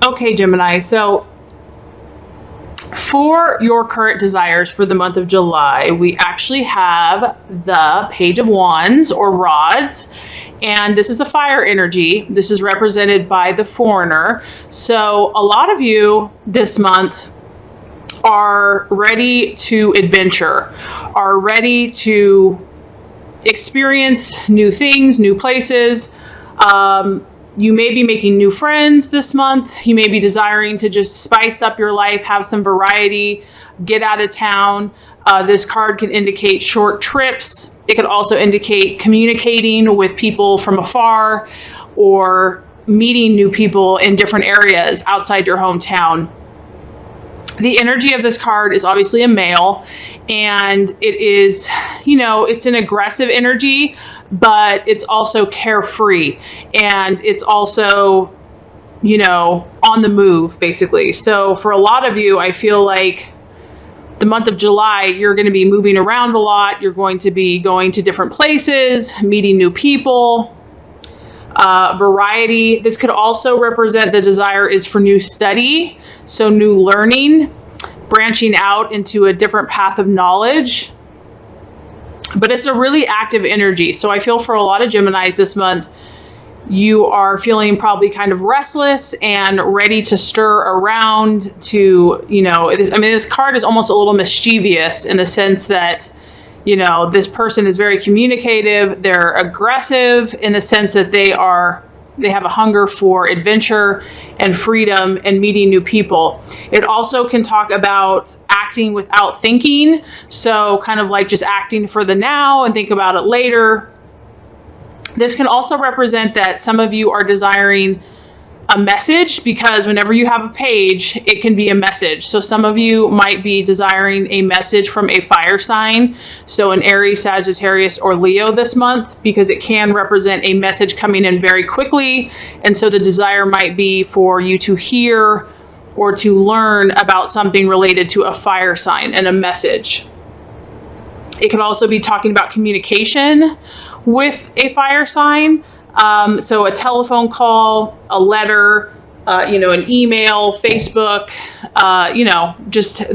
Okay, Gemini, so for your current desires for the month of July, we actually have the Page of Wands or Rods, and this is the fire energy. This is represented by the Foreigner. So a lot of you this month are ready to adventure, are ready to experience new things, new places. You may be making new friends this month. You may be desiring to just spice up your life, have some variety, get out of town. This card can indicate short trips. It could also indicate communicating with people from afar or meeting new people in different areas outside your hometown. The energy of this card is obviously a male, and it is, it's an aggressive energy, but it's also carefree, and it's also, on the move, basically. So for a lot of you, I feel like the month of July, you're going to be moving around a lot. You're going to be going to different places, meeting new people. Variety. This could also represent the desire is for new study, so new learning, branching out into a different path of knowledge. But it's a really active energy. So I feel for a lot of Geminis this month, you are feeling probably kind of restless and ready to stir around to, this card is almost a little mischievous in the sense that this person is very communicative. They're aggressive in the sense that they have a hunger for adventure and freedom and meeting new people. It also can talk about acting without thinking. So kind of like just acting for the now and think about it later. This can also represent that some of you are desiring a message, because whenever you have a page, it can be a message. So some of you might be desiring a message from a fire sign. So an Aries, Sagittarius, or Leo this month, because it can represent a message coming in very quickly. And so the desire might be for you to hear or to learn about something related to a fire sign and a message. It could also be talking about communication with a fire sign. So a telephone call, a letter, an email, Facebook,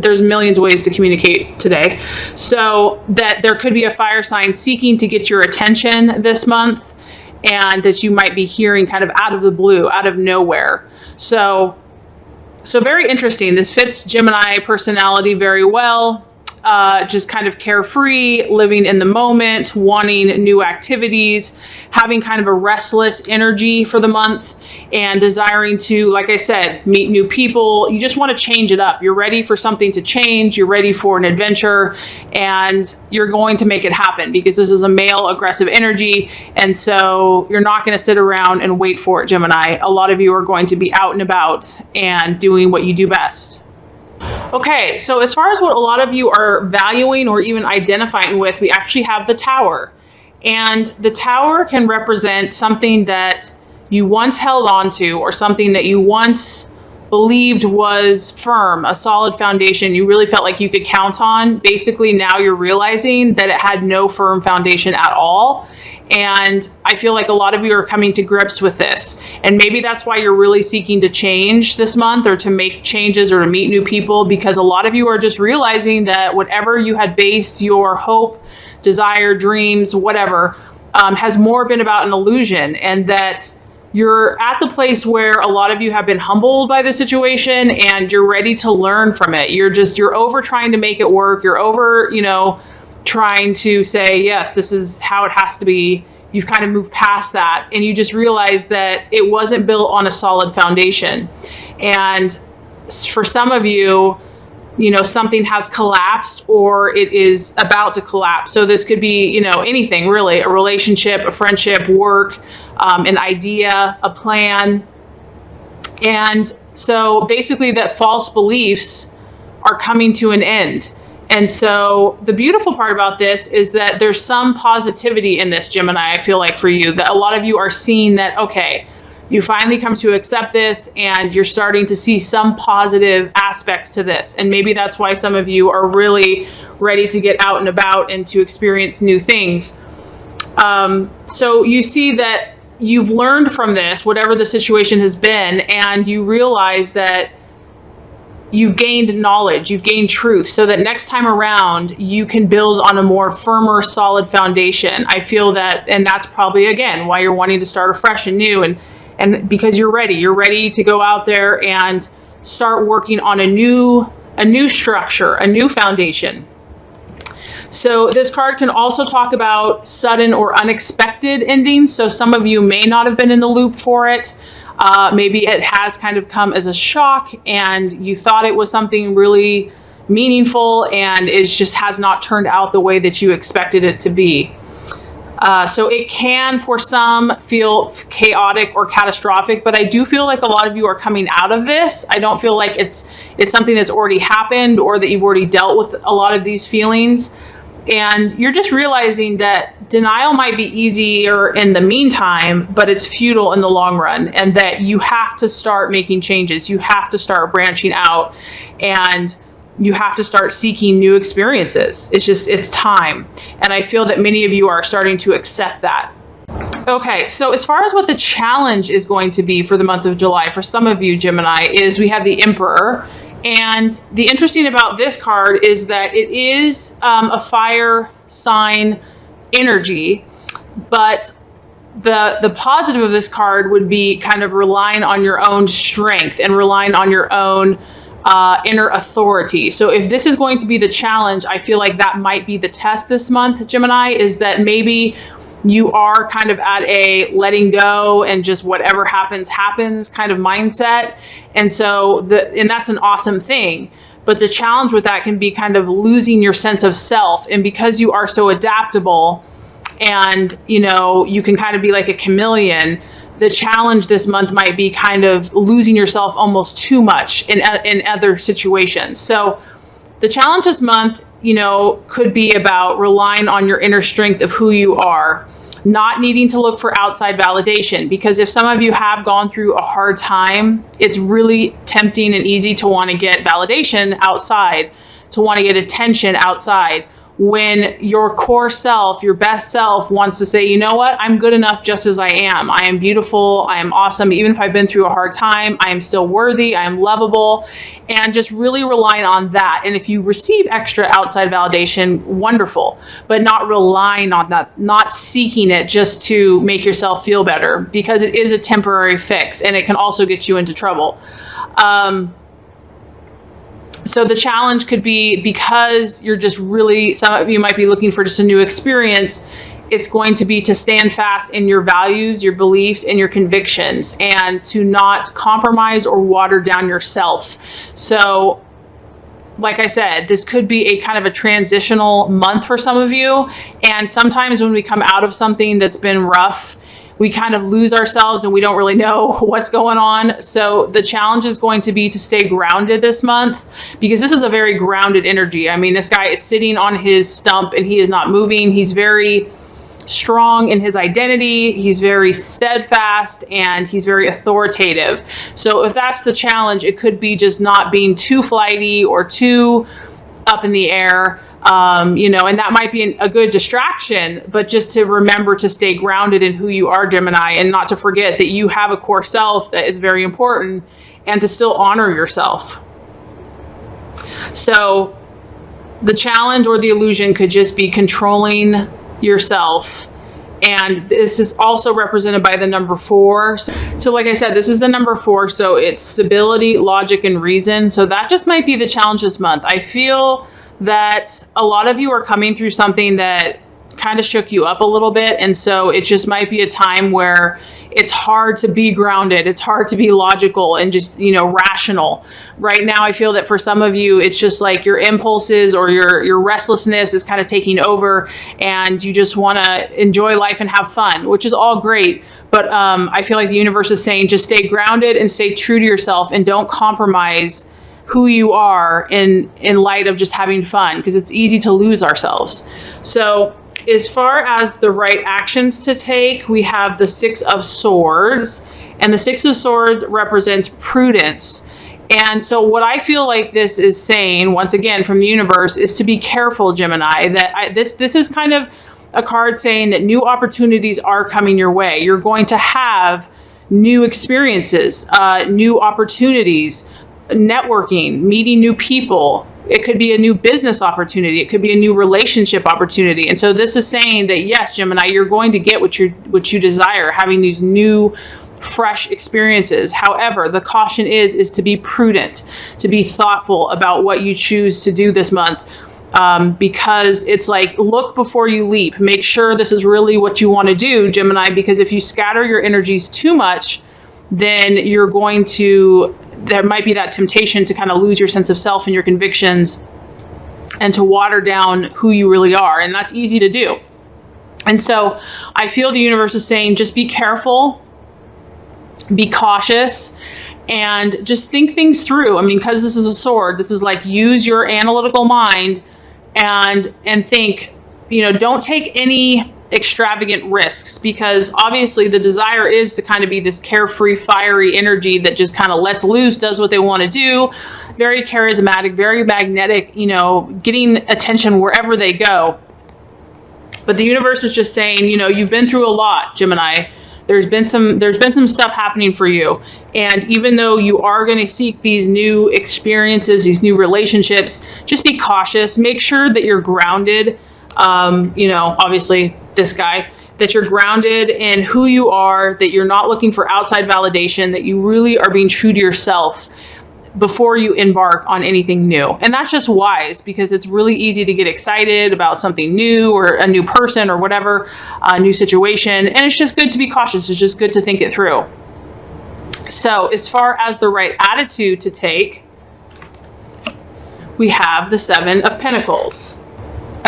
there's millions of ways to communicate today. So that there could be a fire sign seeking to get your attention this month, and that you might be hearing kind of out of the blue, out of nowhere. So very interesting. This fits Gemini personality very well. Just kind of carefree, living in the moment, wanting new activities, having kind of a restless energy for the month, and desiring to, like I said, meet new people. You just want to change it up. You're ready for something to change. You're ready for an adventure, and you're going to make it happen, because this is a male aggressive energy. And so you're not going to sit around and wait for it, Gemini. A lot of you are going to be out and about and doing what you do best. Okay, so as far as what a lot of you are valuing or even identifying with, we actually have the Tower. And the Tower can represent something that you once held on to, or something that you once believed was firm, a solid foundation you really felt like you could count on. Basically, now you're realizing that it had no firm foundation at all. And I feel like a lot of you are coming to grips with this. And maybe that's why you're really seeking to change this month, or to make changes, or to meet new people, because a lot of you are just realizing that whatever you had based your hope, desire, dreams, whatever, has more been about an illusion, and that you're at the place where a lot of you have been humbled by the situation, and you're ready to learn from it. You're over trying to make it work. You're over, trying to say, yes, this is how it has to be. You've kind of moved past that, and you just realize that it wasn't built on a solid foundation. And for some of you, something has collapsed, or it is about to collapse. So this could be, anything really, a relationship, a friendship, work, an idea, a plan. And so basically that false beliefs are coming to an end. And so the beautiful part about this is that there's some positivity in this, Gemini, I feel like for you, that a lot of you are seeing that, okay, you finally come to accept this, and you're starting to see some positive aspects to this. And maybe that's why some of you are really ready to get out and about and to experience new things. So you see that, you've learned from this, whatever the situation has been, and you realize that you've gained knowledge, you've gained truth, so that next time around you can build on a more firmer, solid foundation. I feel that, and that's probably again why you're wanting to start afresh and new, and because you're ready to go out there and start working on a new structure, a new foundation. So this card can also talk about sudden or unexpected endings. So some of you may not have been in the loop for it. Maybe it has kind of come as a shock and you thought it was something really meaningful and it just has not turned out the way that you expected it to be. So it can, for some, feel chaotic or catastrophic, but I do feel like a lot of you are coming out of this. I don't feel like it's something that's already happened or that you've already dealt with a lot of these feelings. And you're just realizing that denial might be easier in the meantime, but it's futile in the long run, and that you have to start making changes. You have to start branching out, and you have to start seeking new experiences. It's time. And I feel that many of you are starting to accept that. Okay, so as far as what the challenge is going to be for the month of July, for some of you, Gemini, is we have the Emperor. And the interesting about this card is that it is a fire sign energy, but the positive of this card would be kind of relying on your own strength and relying on your own inner authority. So if this is going to be the challenge, I feel like that might be the test this month, Gemini, is that maybe you are kind of at a letting go and just whatever happens, happens kind of mindset. And so and that's an awesome thing. But the challenge with that can be kind of losing your sense of self. And because you are so adaptable and, you can kind of be like a chameleon, the challenge this month might be kind of losing yourself almost too much in other situations. So the challenge this month, could be about relying on your inner strength of who you are, not needing to look for outside validation. Because if some of you have gone through a hard time, it's really tempting and easy to want to get validation outside, to want to get attention outside, when your core self, your best self, wants to say, you know what, I'm good enough just as I am. I am beautiful. I am awesome. Even if I've been through a hard time, I am still worthy. I am lovable. And just really relying on that. And if you receive extra outside validation, wonderful, but not relying on that, not seeking it just to make yourself feel better, because it is a temporary fix and it can also get you into trouble. So the challenge could be, because you're just really, some of you might be looking for just a new experience, it's going to be to stand fast in your values, your beliefs, and your convictions, and to not compromise or water down yourself. So like I said, this could be a kind of a transitional month for some of you. And sometimes when we come out of something that's been rough, we kind of lose ourselves and we don't really know what's going on. So the challenge is going to be to stay grounded this month, because this is a very grounded energy. I mean, this guy is sitting on his stump and he is not moving. He's very strong in his identity. He's very steadfast and he's very authoritative. So if that's the challenge, it could be just not being too flighty or too up in the air. And that might be a good distraction, but just to remember to stay grounded in who you are, Gemini, and not to forget that you have a core self that is very important, and to still honor yourself. So the challenge or the illusion could just be controlling yourself. And this is also represented by the number 4. So like I said, this is the number 4. So it's stability, logic, and reason. So that just might be the challenge this month. I feel that a lot of you are coming through something that kind of shook you up a little bit. And so it just might be a time where it's hard to be grounded. It's hard to be logical and just, rational. Right now, I feel that for some of you, it's just like your impulses or your restlessness is kind of taking over, and you just want to enjoy life and have fun, which is all great. But I feel like the universe is saying, just stay grounded and stay true to yourself, and don't compromise who you are in light of just having fun, because it's easy to lose ourselves. So as far as the right actions to take, we have the 6 of Swords, and the 6 of Swords represents prudence. And so what I feel like this is saying, once again from the universe, is to be careful, Gemini, that this is kind of a card saying that new opportunities are coming your way. You're going to have new experiences, new opportunities, networking, meeting new people. It could be a new business opportunity. It could be a new relationship opportunity. And so this is saying that, yes, Gemini, you're going to get what you desire, having these new, fresh experiences. However, the caution is to be prudent, to be thoughtful about what you choose to do this month. Because it's like, look before you leap. Make sure this is really what you want to do, Gemini, because if you scatter your energies too much, then you're going to, there might be that temptation to kind of lose your sense of self and your convictions and to water down who you really are. And that's easy to do. And so I feel the universe is saying, just be careful, be cautious, and just think things through. I mean, because this is a sword, this is like, use your analytical mind and think, don't take any extravagant risks, because obviously the desire is to kind of be this carefree, fiery energy that just kind of lets loose, does what they want to do, very charismatic, very magnetic, getting attention wherever they go. But the universe is just saying, you've been through a lot, Gemini. There's been some stuff happening for you. And even though you are going to seek these new experiences, these new relationships, just be cautious. Make sure that you're grounded. Obviously this guy, that you're grounded in who you are, that you're not looking for outside validation, that you really are being true to yourself before you embark on anything new. And that's just wise, because it's really easy to get excited about something new or a new person or whatever, a new situation. And it's just good to be cautious. It's just good to think it through. So as far as the right attitude to take, we have the Seven of Pentacles.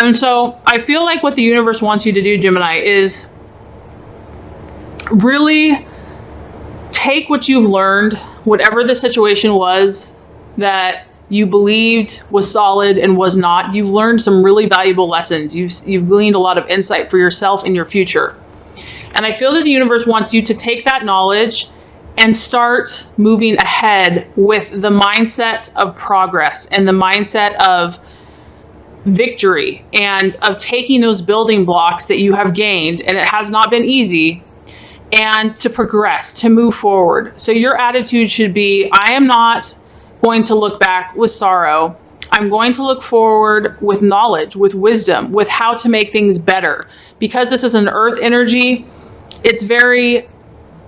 And so I feel like what the universe wants you to do, Gemini, is really take what you've learned, whatever the situation was that you believed was solid and was not. You've learned some really valuable lessons. You've gleaned a lot of insight for yourself and your future. And I feel that the universe wants you to take that knowledge and start moving ahead with the mindset of progress and the mindset of victory and of taking those building blocks that you have gained, and it has not been easy, and to progress, to move forward. So your attitude should be, I am not going to look back with sorrow. I'm going to look forward with knowledge, with wisdom, with how to make things better. Because this is an earth energy, it's very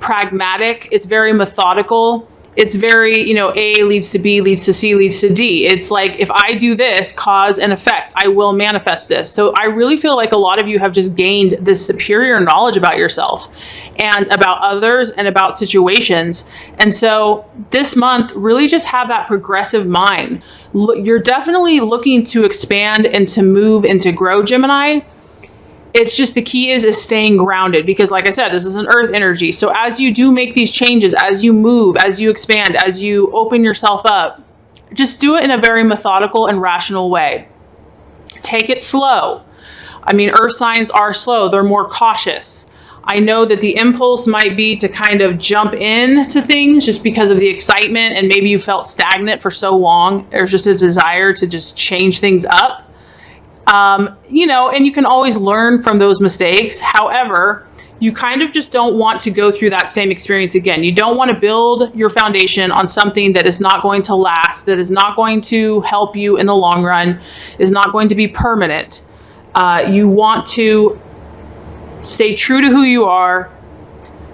pragmatic, it's very methodical. It's very, A leads to B, leads to C, leads to D. It's like, if I do this, cause and effect, I will manifest this. So I really feel like a lot of you have just gained this superior knowledge about yourself and about others and about situations. And so this month, really just have that progressive mind. You're definitely looking to expand and to move and to grow, Gemini. It's just, the key is staying grounded, because like I said, this is an earth energy. So as you do make these changes, as you move, as you expand, as you open yourself up, just do it in a very methodical and rational way. Take it slow. I mean, earth signs are slow. They're more cautious. I know that the impulse might be to kind of jump into things just because of the excitement, and maybe you felt stagnant for so long. There's just a desire to just change things up. And you can always learn from those mistakes. However, you kind of just don't want to go through that same experience again. You don't want to build your foundation on something that is not going to last, that is not going to help you in the long run, is not going to be permanent. You want to stay true to who you are,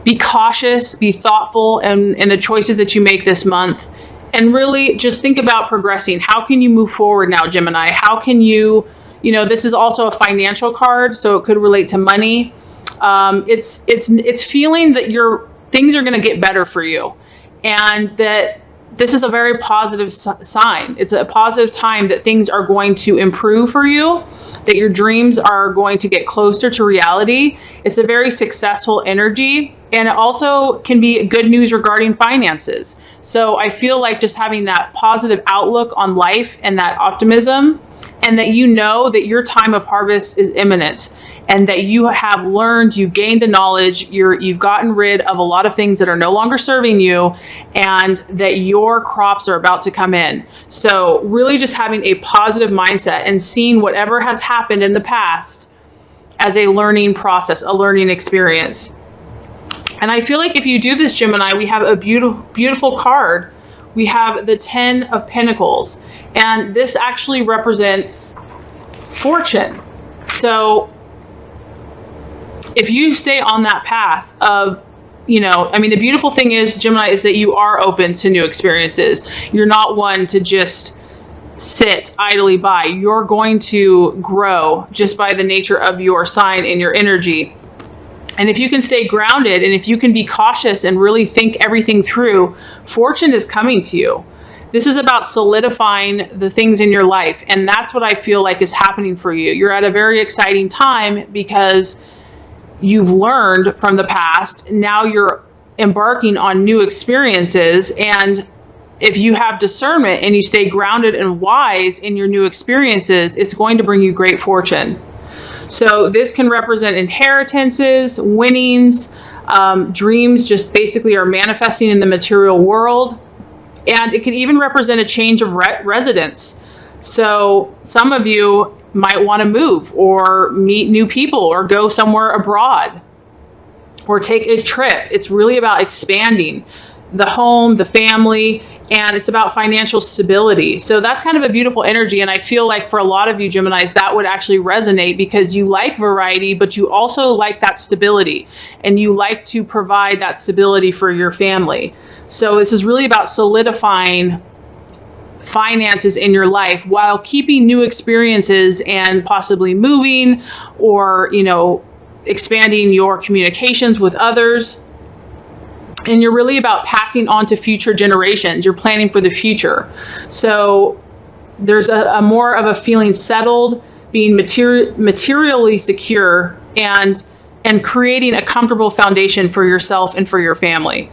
be cautious, be thoughtful in the choices that you make this month, and really just think about progressing. How can you move forward now, Gemini? How can you, this is also a financial card, so it could relate to money. It's feeling that things are going to get better for you, and that this is a very positive sign. It's a positive time that things are going to improve for you, that your dreams are going to get closer to reality. It's a very successful energy, and it also can be good news regarding finances. So I feel like just having that positive outlook on life and that optimism, and that you know that your time of harvest is imminent, and that you have learned, you've gained the knowledge, you've gotten rid of a lot of things that are no longer serving you, and that your crops are about to come in. So really just having a positive mindset and seeing whatever has happened in the past as a learning process, a learning experience. And I feel like if you do this, Gemini, we have a beautiful card. We have the 10 of Pentacles, and this actually represents fortune. So if you stay on that path of, the beautiful thing is, Gemini, is that you are open to new experiences. You're not one to just sit idly by. You're going to grow just by the nature of your sign and your energy. And if you can stay grounded, and if you can be cautious and really think everything through, fortune is coming to you. This is about solidifying the things in your life. And that's what I feel like is happening for you. You're at a very exciting time because you've learned from the past. Now you're embarking on new experiences. And if you have discernment and you stay grounded and wise in your new experiences, it's going to bring you great fortune. So this can represent inheritances, winnings, dreams just basically are manifesting in the material world. And it can even represent a change of residence. So some of you might want to move or meet new people or go somewhere abroad or take a trip. It's really about expanding the home, the family, and it's about financial stability. So that's kind of a beautiful energy. And I feel like for a lot of you Geminis, that would actually resonate because you like variety, but you also like that stability and you like to provide that stability for your family. So this is really about solidifying finances in your life while keeping new experiences and possibly moving or, expanding your communications with others. And you're really about passing on to future generations. You're planning for the future. So there's a more of a feeling settled, being materially secure, and creating a comfortable foundation for yourself and for your family.